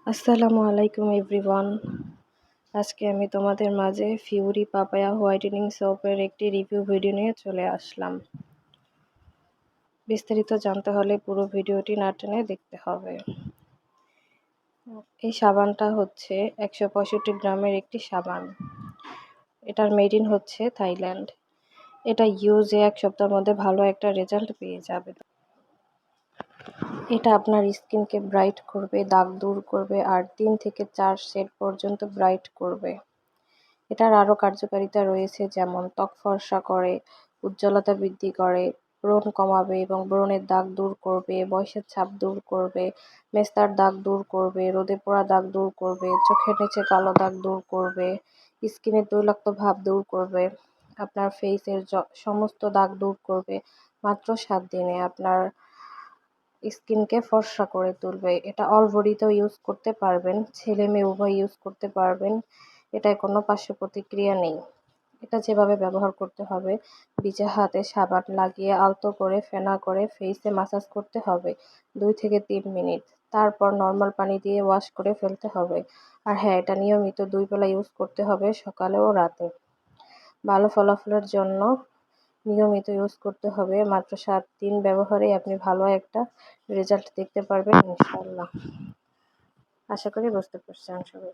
আসসালামু আলাইকুম এভরিওয়ান। আজকে আমি তোমাদের মাঝে ফিউরি পাপায়া হোয়াইটেনিং সোপের একটি রিভিউ ভিডিও নিয়ে চলে আসলাম। বিস্তারিত জানতে হলে পুরো ভিডিওটি না টেনে দেখতে হবে। এই সাবানটা হচ্ছে 165 গ্রামের একটি সাবান। এটার মেড ইন হচ্ছে থাইল্যান্ড। এটা ইউজে এক সপ্তাহের মধ্যে ভালো একটা রেজাল্ট পেয়ে যাবে। এটা আপনার স্কিনকে ব্রাইট করবে, দাগ দূর করবে আর 3 থেকে 4 শেড পর্যন্ত ব্রাইট করবে। এটার আরও কার্যকারিতা রয়েছে, যেমন ত্বক ফর্সা করে, উজ্জ্বলতা বৃদ্ধি করে, ব্রণ কমাবে এবং ব্রণের দাগ দূর করবে, বয়সের ছাপ দূর করবে, মেস্তার দাগ দূর করবে, রোদে পোড়া দাগ দূর করবে, চোখের নিচে কালো দাগ দূর করবে, স্কিনের তৈলাক্ত ভাব দূর করবে, আপনার ফেসের সমস্ত দাগ দূর করবে। মাত্র 7 দিনে আপনার স্কিনকে ফর্সা করে তুলবে। এটা অল বডিতেও ইউজ করতে পারবেন, ছেলে মেয়ে উভয় ইউজ করতে পারবেন। এটায় কোনো পার্শ্ব প্রতিক্রিয়া নেই। এটা যেভাবে ব্যবহার করতে হবে, ভিজা হাতে সাবান লাগিয়ে আলতো করে ফেনা করে ফেসে মাসাজ করতে হবে 2 থেকে 3 মিনিট। তারপর নর্মাল পানি দিয়ে ওয়াশ করে ফেলতে হবে। আর হ্যাঁ, এটা নিয়মিত 2 বেলা ইউজ করতে হবে, সকালে ও রাতে। ভালো ফলাফলের জন্য নিয়মিত ইউজ করতে হবে। মাত্র 7 দিন ব্যবহারেই আপনি ভালো একটা রেজাল্ট দেখতে পারবেন ইনশাআল্লাহ। আশা করি বুঝতে পারছেন সবাই।